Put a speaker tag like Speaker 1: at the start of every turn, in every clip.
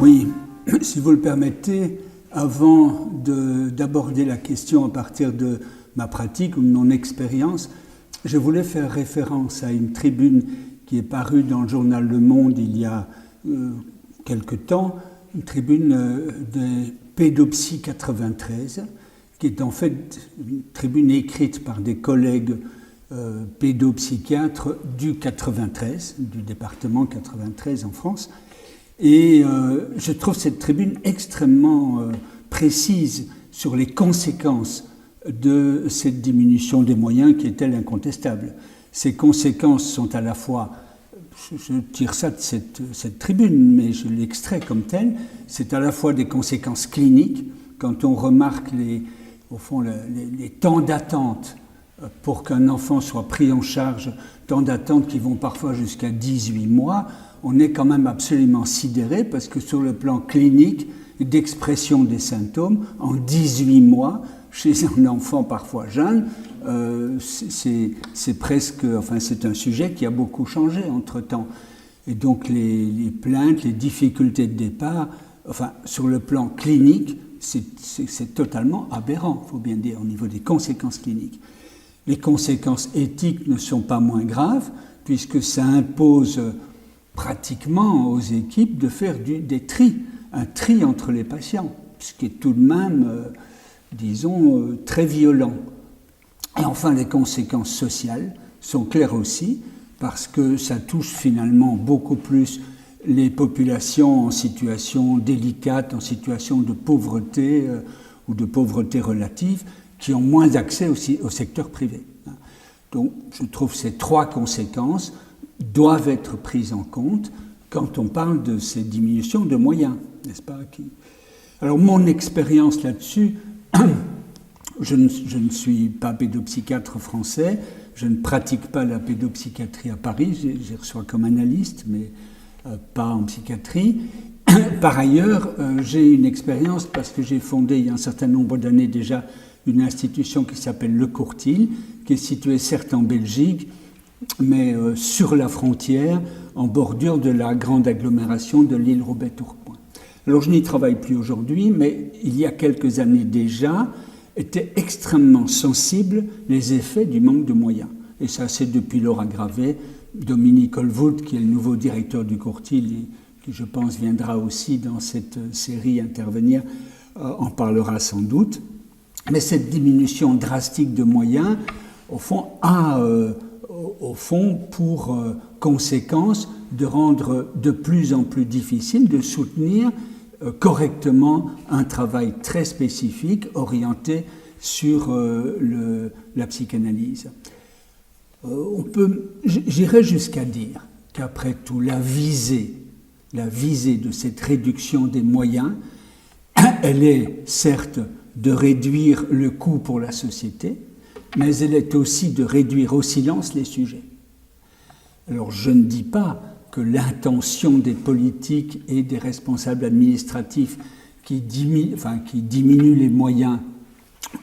Speaker 1: Oui, si vous le permettez, avant d'aborder la question à partir de ma pratique ou de mon expérience, je voulais faire référence à une tribune qui est parue dans le journal Le Monde il y a quelque temps, une tribune de Pédopsie 93, qui est en fait une tribune écrite par des collègues pédopsychiatres du 93, du département 93 en France. Et je trouve cette tribune extrêmement précise sur les conséquences de cette diminution des moyens qui est-elle incontestable. Ces conséquences sont à la fois, je tire ça de cette tribune, mais je l'extrais comme telle, c'est à la fois des conséquences cliniques, quand on remarque les temps d'attente pour qu'un enfant soit pris en charge, temps d'attente qui vont parfois jusqu'à 18 mois, on est quand même absolument sidéré parce que sur le plan clinique d'expression des symptômes, en 18 mois, chez un enfant parfois jeune, c'est presque, enfin c'est un sujet qui a beaucoup changé entre-temps. Et donc les plaintes, les difficultés de départ, enfin sur le plan clinique, c'est totalement aberrant, il faut bien dire, au niveau des conséquences cliniques. Les conséquences éthiques ne sont pas moins graves, puisque ça impose pratiquement aux équipes de faire un tri entre les patients, ce qui est tout de même, disons, très violent. Et enfin, les conséquences sociales sont claires aussi, parce que ça touche finalement beaucoup plus les populations en situation délicate, en situation de pauvreté ou de pauvreté relative, qui ont moins accès aussi au secteur privé. Donc, je trouve que ces trois conséquences doivent être prises en compte quand on parle de ces diminutions de moyens, n'est-ce pas? Alors, mon expérience là-dessus, je ne suis pas pédopsychiatre français, je ne pratique pas la pédopsychiatrie à Paris, j'y reçois comme analyste, mais pas en psychiatrie. Par ailleurs, j'ai une expérience parce que j'ai fondé il y a un certain nombre d'années déjà une institution qui s'appelle Le Courtil, qui est située certes en Belgique, mais sur la frontière, en bordure de la grande agglomération de l'île Roubaix-Tourcoing. Alors je n'y travaille plus aujourd'hui, mais il y a quelques années déjà, étaient extrêmement sensibles les effets du manque de moyens. Et ça, c'est depuis lors aggravé. Dominique Holwood, qui est le nouveau directeur du Courtil, et qui je pense viendra aussi dans cette série intervenir, en parlera sans doute. Mais cette diminution drastique de moyens, au fond, a pour conséquence de rendre de plus en plus difficile de soutenir correctement un travail très spécifique orienté sur la psychanalyse. J'irais jusqu'à dire qu'après tout, la visée de cette réduction des moyens, elle est certes de réduire le coût pour la société, mais elle est aussi de réduire au silence les sujets. Alors je ne dis pas que l'intention des politiques et des responsables administratifs qui diminuent les moyens,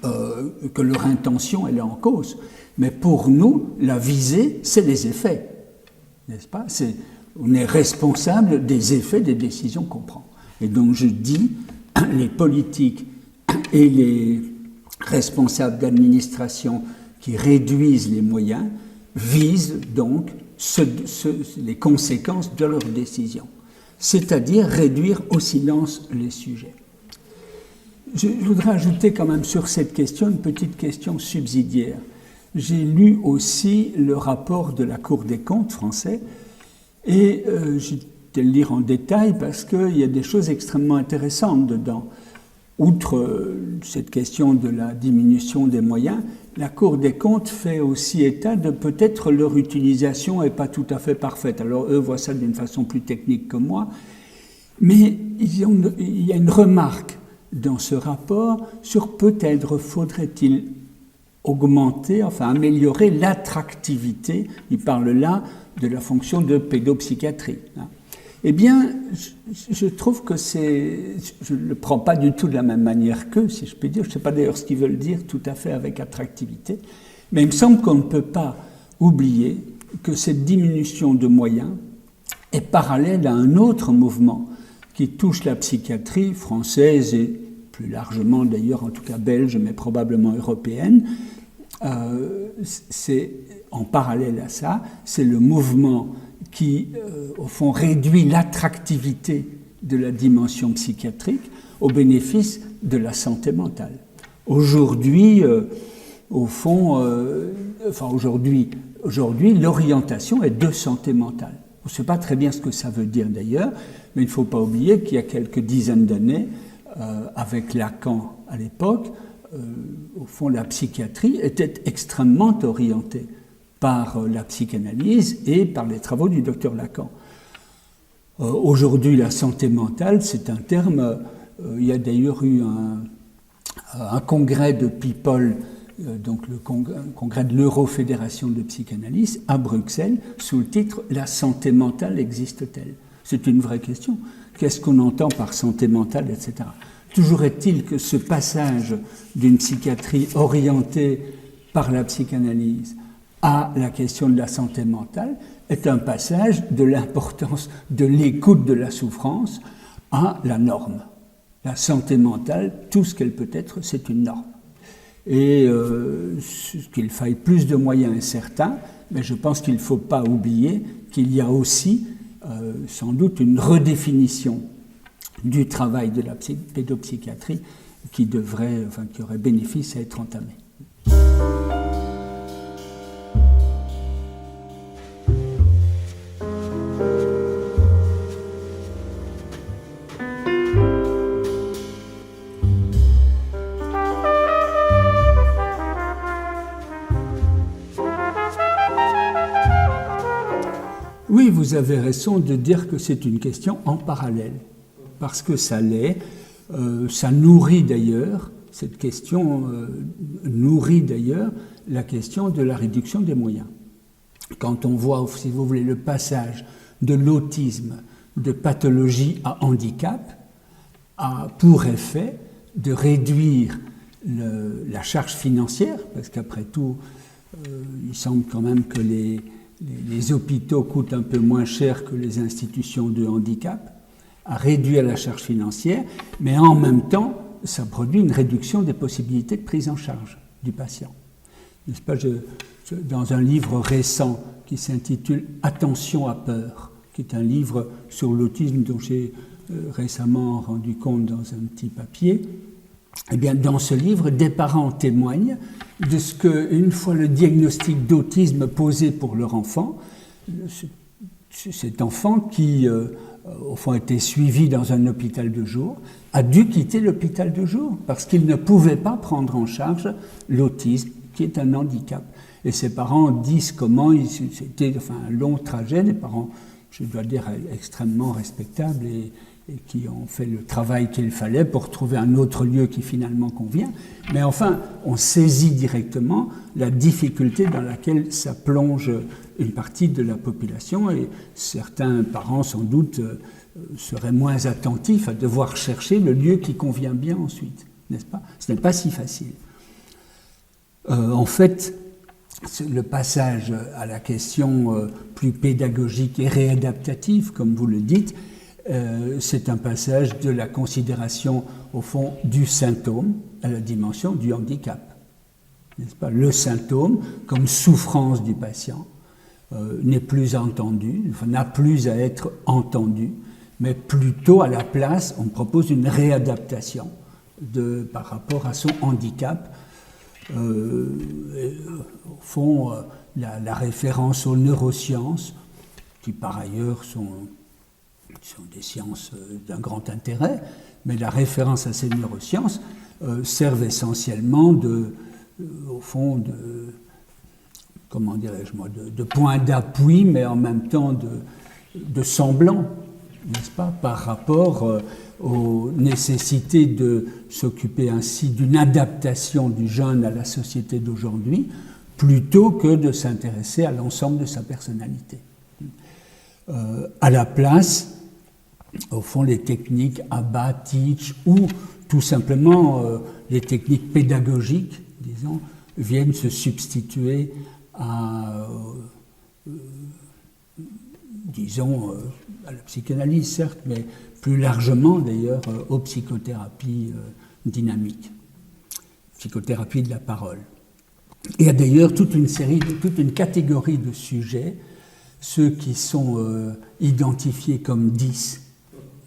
Speaker 1: que leur intention elle est en cause, mais pour nous, la visée, c'est les effets, n'est-ce pas? On est responsable des effets des décisions qu'on prend. Et donc je dis, les politiques et les responsables d'administration qui réduisent les moyens visent donc les conséquences de leurs décisions, c'est-à-dire réduire au silence les sujets. Je voudrais ajouter quand même sur cette question une petite question subsidiaire. J'ai lu aussi le rapport de la Cour des comptes français et j'ai été le lire en détail parce qu'il y a des choses extrêmement intéressantes dedans. Outre cette question de la diminution des moyens, la Cour des comptes fait aussi état de peut-être leur utilisation n'est pas tout à fait parfaite. Alors eux voient ça d'une façon plus technique que moi, mais il y a une remarque dans ce rapport sur peut-être faudrait-il améliorer l'attractivité, il parle là de la fonction de pédopsychiatrie. Eh bien, je trouve que je ne le prends pas du tout de la même manière qu'eux, si je peux dire. Je ne sais pas d'ailleurs ce qu'ils veulent dire tout à fait avec attractivité, mais il me semble qu'on ne peut pas oublier que cette diminution de moyens est parallèle à un autre mouvement qui touchent la psychiatrie française et plus largement d'ailleurs, en tout cas belge, mais probablement européenne. C'est en parallèle à ça, c'est le mouvement qui, au fond, réduit l'attractivité de la dimension psychiatrique au bénéfice de la santé mentale. Aujourd'hui, au fond, aujourd'hui, l'orientation est de santé mentale. On ne sait pas très bien ce que ça veut dire d'ailleurs, mais il ne faut pas oublier qu'il y a quelques dizaines d'années, avec Lacan à l'époque, au fond, la psychiatrie était extrêmement orientée par la psychanalyse et par les travaux du docteur Lacan. Aujourd'hui, la santé mentale, c'est un terme. Il y a d'ailleurs eu un congrès de People, donc le congrès de l'Eurofédération de psychanalyse à Bruxelles, sous le titre « La santé mentale existe-t-elle ?» C'est une vraie question. Qu'est-ce qu'on entend par santé mentale, etc. Toujours est-il que ce passage d'une psychiatrie orientée par la psychanalyse à la question de la santé mentale est un passage de l'importance de l'écoute de la souffrance à la norme. La santé mentale, tout ce qu'elle peut être, c'est une norme. Et qu'il faille plus de moyens est certain, mais je pense qu'il ne faut pas oublier qu'il y a aussi sans doute une redéfinition du travail de la pédopsychiatrie qui aurait bénéfice à être entamée. Oui, vous avez raison de dire que c'est une question en parallèle, parce que ça l'est, ça nourrit d'ailleurs, cette question nourrit d'ailleurs la question de la réduction des moyens. Quand on voit, si vous voulez, le passage de l'autisme de pathologie à handicap, a pour effet de réduire la charge financière, parce qu'après tout, il semble quand même que les hôpitaux coûtent un peu moins cher que les institutions de handicap, à réduire la charge financière, mais en même temps, ça produit une réduction des possibilités de prise en charge du patient. N'est-ce pas, dans un livre récent qui s'intitule « Attention à peur », qui est un livre sur l'autisme dont j'ai récemment rendu compte dans un petit papier, eh bien, dans ce livre, des parents témoignent de ce qu'une fois le diagnostic d'autisme posé pour leur enfant, cet enfant qui, au fond, était suivi dans un hôpital de jour, a dû quitter l'hôpital de jour parce qu'il ne pouvait pas prendre en charge l'autisme, qui est un handicap. Et ses parents disent comment c'était un long trajet, des parents, je dois dire, extrêmement respectables et qui ont fait le travail qu'il fallait pour trouver un autre lieu qui finalement convient. Mais enfin, on saisit directement la difficulté dans laquelle ça plonge une partie de la population et certains parents, sans doute, seraient moins attentifs à devoir chercher le lieu qui convient bien ensuite, n'est-ce pas ? Ce n'est pas si facile. En fait, le passage à la question plus pédagogique et réadaptative, comme vous le dites, c'est un passage de la considération, au fond, du symptôme à la dimension du handicap. N'est-ce pas ? Le symptôme, comme souffrance du patient, n'est plus entendu, n'a plus à être entendu, mais plutôt à la place, on propose une réadaptation par rapport à son handicap. Au fond, la référence aux neurosciences, qui par ailleurs sont des sciences d'un grand intérêt, mais la référence à ces neurosciences servent essentiellement au fond, comment dirais-je moi, de point d'appui, mais en même temps de semblant, n'est-ce pas, par rapport aux nécessités de s'occuper ainsi d'une adaptation du jeune à la société d'aujourd'hui, plutôt que de s'intéresser à l'ensemble de sa personnalité. À la place, au fond, les techniques ABA, Teach ou tout simplement les techniques pédagogiques, disons, viennent se substituer à disons, à la psychanalyse, certes, mais plus largement, d'ailleurs, aux psychothérapies dynamiques, psychothérapie de la parole. Il y a d'ailleurs toute une catégorie de sujets, ceux qui sont identifiés comme 10,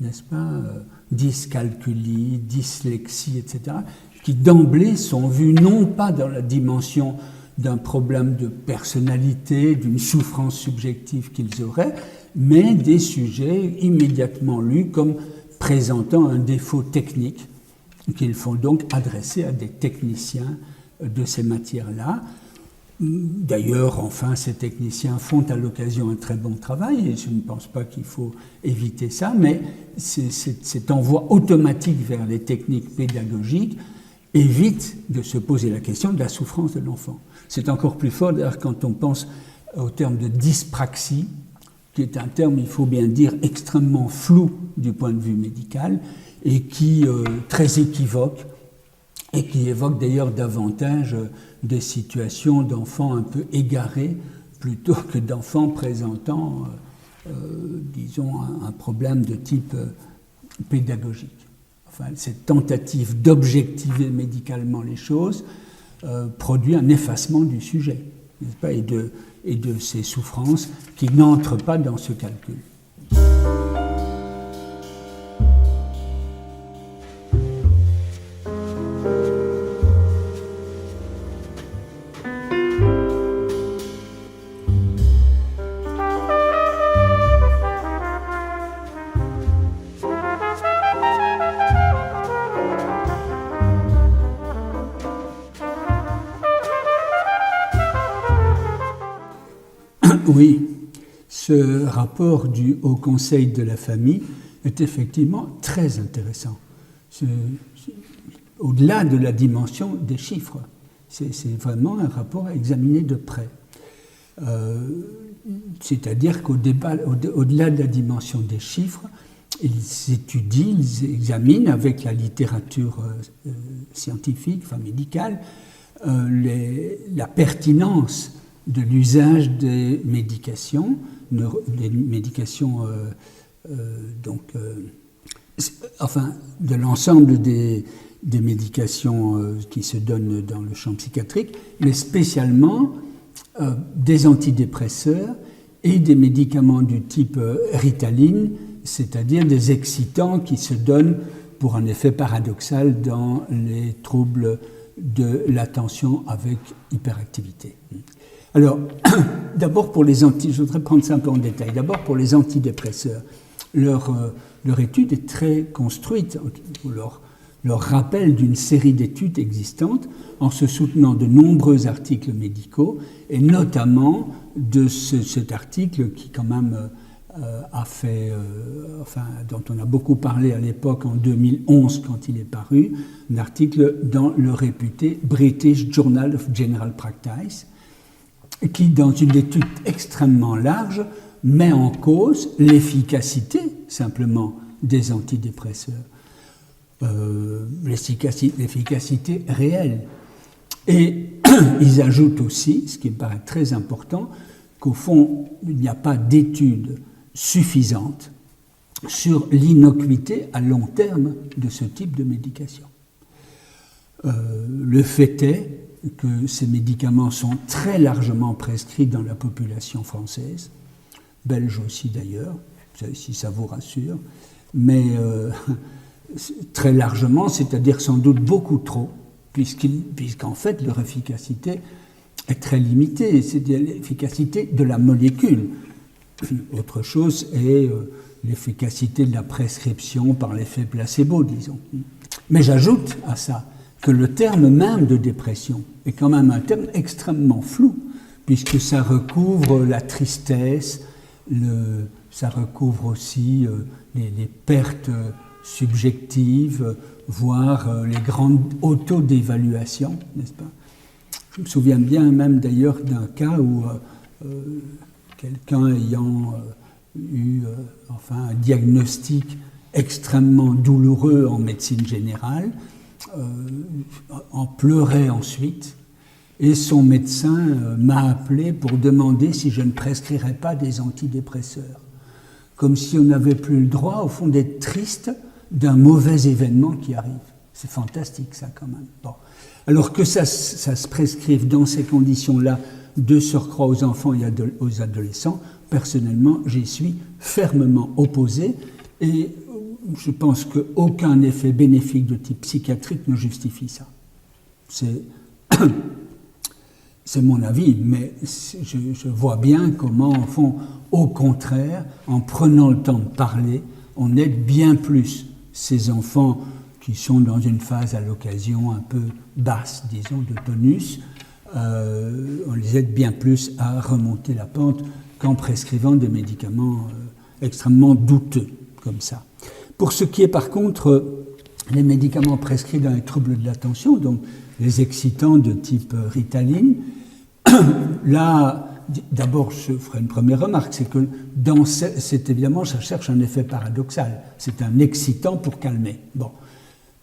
Speaker 1: n'est-ce pas, dyscalculie, dyslexie, etc., qui d'emblée sont vus non pas dans la dimension d'un problème de personnalité, d'une souffrance subjective qu'ils auraient, mais des sujets immédiatement lus comme présentant un défaut technique qu'il faut donc adresser à des techniciens de ces matières-là. D'ailleurs, enfin, ces techniciens font à l'occasion un très bon travail, et je ne pense pas qu'il faut éviter ça, mais cet envoi automatique vers les techniques pédagogiques évite de se poser la question de la souffrance de l'enfant. C'est encore plus fort d'ailleurs quand on pense au terme de dyspraxie, qui est un terme, il faut bien dire, extrêmement flou du point de vue médical et qui très équivoque et qui évoque d'ailleurs davantage des situations d'enfants un peu égarés plutôt que d'enfants présentant, disons, un problème de type pédagogique. Enfin, cette tentative d'objectiver médicalement les choses produit un effacement du sujet, n'est-ce pas, et de ces souffrances qui n'entrent pas dans ce calcul. Oui, ce rapport du Haut Conseil de la famille est effectivement très intéressant. Au-delà de la dimension des chiffres, c'est vraiment un rapport à examiner de près. C'est-à-dire qu'au-delà de la dimension des chiffres, ils étudient, ils examinent avec la littérature scientifique, enfin médicale, la pertinence de l'usage des médications, enfin, de l'ensemble des médications qui se donnent dans le champ psychiatrique, mais spécialement des antidépresseurs et des médicaments du type Ritaline, c'est-à-dire des excitants qui se donnent pour un effet paradoxal dans les troubles de l'attention avec hyperactivité. Alors, d'abord pour les je voudrais prendre ça un peu en détail. D'abord pour les antidépresseurs, leur étude est très construite, leur rappel d'une série d'études existantes en se soutenant de nombreux articles médicaux, et notamment de cet article qui quand même a fait, dont on a beaucoup parlé à l'époque en 2011 quand il est paru, un article dans le réputé British Journal of General Practice, qui, dans une étude extrêmement large, met en cause l'efficacité, simplement, des antidépresseurs. L'efficacité réelle. Et ils ajoutent aussi, ce qui me paraît très important, qu'au fond, il n'y a pas d'études suffisantes sur l'innocuité à long terme de ce type de médication. Le fait est que ces médicaments sont très largement prescrits dans la population française, belge aussi d'ailleurs, si ça vous rassure, mais très largement, c'est-à-dire sans doute beaucoup trop, puisqu'en fait leur efficacité est très limitée, c'est l'efficacité de la molécule. Autre chose est l'efficacité de la prescription par l'effet placebo, disons. Mais j'ajoute à ça que le terme même de dépression est quand même un terme extrêmement flou, puisque ça recouvre la tristesse, ça recouvre aussi les pertes subjectives, voire les grandes auto-d'évaluations, n'est-ce pas? Je me souviens bien même d'ailleurs d'un cas où quelqu'un ayant eu un diagnostic extrêmement douloureux en médecine générale, en pleurait ensuite, et son médecin m'a appelé pour demander si je ne prescrirais pas des antidépresseurs. comme si on n'avait plus le droit, au fond, d'être triste d'un mauvais événement qui arrive. C'est fantastique, ça, quand même. Bon. Alors que ça se prescrive dans ces conditions-là, de surcroît aux enfants et aux adolescents, personnellement, j'y suis fermement opposé, et je pense qu'aucun effet bénéfique de type psychiatrique ne justifie ça. C'est mon avis, mais je vois bien comment, au fond, au contraire, en prenant le temps de parler, on aide bien plus ces enfants qui sont dans une phase à l'occasion un peu basse, disons, de tonus. On les aide bien plus à remonter la pente qu'en prescrivant des médicaments extrêmement douteux, comme ça. Pour ce qui est, par contre, les médicaments prescrits dans les troubles de l'attention, donc les excitants de type Ritaline, là, d'abord, je ferai une première remarque, c'est que c'est évidemment, ça cherche un effet paradoxal. C'est un excitant pour calmer. Bon.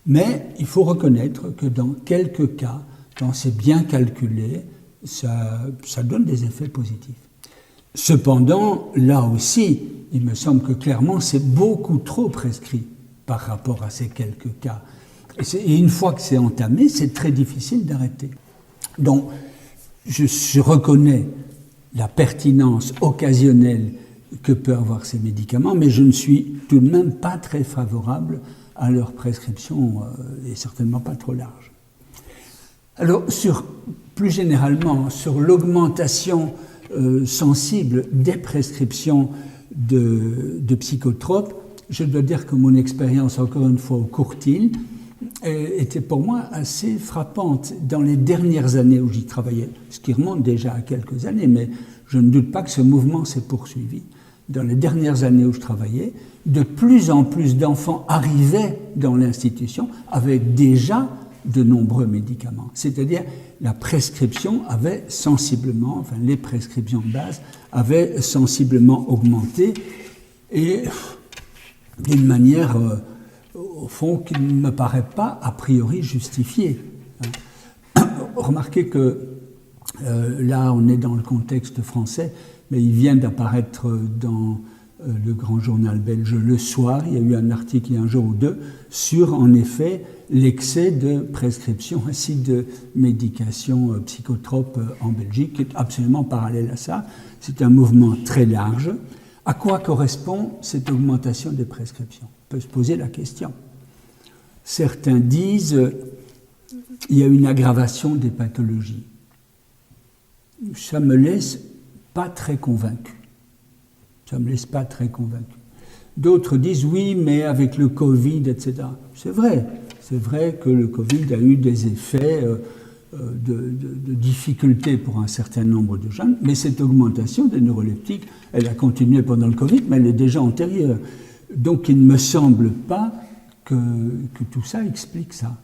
Speaker 1: Mais il faut reconnaître que dans quelques cas, quand c'est bien calculé, ça donne des effets positifs. Cependant, là aussi, il me semble que clairement, c'est beaucoup trop prescrit par rapport à ces quelques cas. Et une fois que c'est entamé, c'est très difficile d'arrêter. Donc, je reconnais la pertinence occasionnelle que peuvent avoir ces médicaments, mais je ne suis tout de même pas très favorable à leur prescription, et certainement pas trop large. Alors, plus généralement, sur l'augmentation sensible des prescriptions de psychotropes, je dois dire que mon expérience, encore une fois, au Courtille, était pour moi assez frappante dans les dernières années où j'y travaillais, ce qui remonte déjà à quelques années, mais je ne doute pas que ce mouvement s'est poursuivi. Dans les dernières années où je travaillais, de plus en plus d'enfants arrivaient dans l'institution avec déjà de nombreux médicaments. C'est-à-dire, la prescription avait sensiblement, enfin les prescriptions de base avaient sensiblement augmenté, et d'une manière, au fond, qui ne me paraît pas a priori justifiée. Remarquez que là, on est dans le contexte français, mais il vient d'apparaître dans le grand journal belge Le Soir. Il y a eu un article il y a un jour ou deux sur, en effet, l'excès de prescription ainsi de médication psychotropes en Belgique, qui est absolument parallèle à ça. C'est un mouvement très large. À quoi correspond cette augmentation des prescriptions ? On peut se poser la question. Certains disent qu'il y a une aggravation des pathologies. Ça me laisse pas très convaincu. Ça me laisse pas très convaincu. D'autres disent oui, mais avec le Covid, etc. C'est vrai que le Covid a eu des effets de difficultés pour un certain nombre de jeunes, mais cette augmentation des neuroleptiques, elle a continué pendant le Covid, mais elle est déjà antérieure. Donc il ne me semble pas que tout ça explique ça.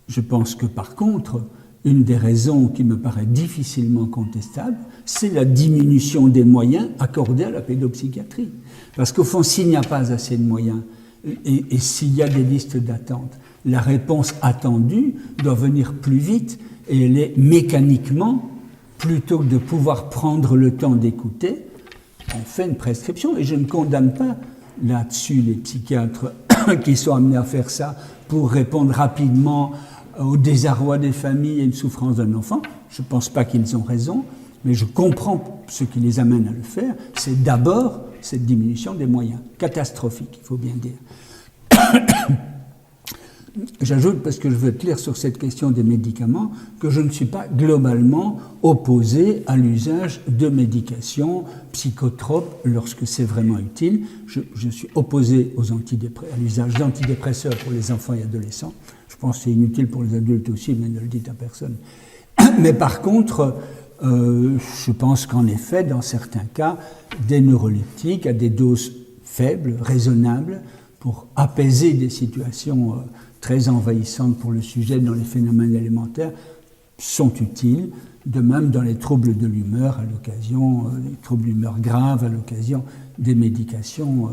Speaker 1: Je pense que par contre, une des raisons qui me paraît difficilement contestable, c'est la diminution des moyens accordés à la pédopsychiatrie. Parce qu'au fond, s'il n'y a pas assez de moyens, et s'il y a des listes d'attente, la réponse attendue doit venir plus vite, et elle est mécaniquement, plutôt que de pouvoir prendre le temps d'écouter, on fait une prescription. Et je ne condamne pas là-dessus les psychiatres qui sont amenés à faire ça pour répondre rapidement au désarroi des familles et une souffrance d'un enfant. Je ne pense pas qu'ils ont raison, mais je comprends ce qui les amène à le faire. C'est d'abord cette diminution des moyens, catastrophique, il faut bien dire. J'ajoute, parce que je veux être clair sur cette question des médicaments, que je ne suis pas globalement opposé à l'usage de médications psychotropes lorsque c'est vraiment utile. Je suis opposé à l'usage d'antidépresseurs pour les enfants et adolescents. Je pense que c'est inutile pour les adultes aussi, mais ne le dites à personne. Mais par contre, je pense qu'en effet, dans certains cas, des neuroleptiques à des doses faibles, raisonnables, pour apaiser des situations très envahissantes pour le sujet dans les phénomènes élémentaires, sont utiles. De même, dans les troubles de l'humeur, à l'occasion, les troubles d'humeur graves, à l'occasion des médications,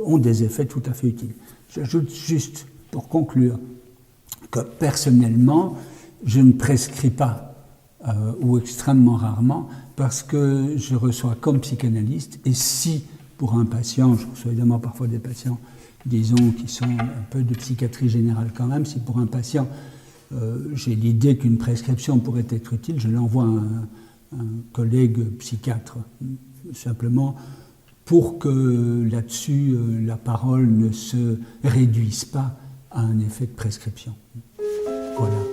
Speaker 1: ont des effets tout à fait utiles. J'ajoute juste, pour conclure, que personnellement, je ne prescris pas, ou extrêmement rarement, parce que je reçois comme psychanalyste, et si pour un patient, je reçois évidemment parfois des patients, disons, qui sont un peu de psychiatrie générale quand même, si pour un patient, j'ai l'idée qu'une prescription pourrait être utile, je l'envoie à un collègue psychiatre, simplement pour que là-dessus, la parole ne se réduise pas à un effet de prescription. Voilà.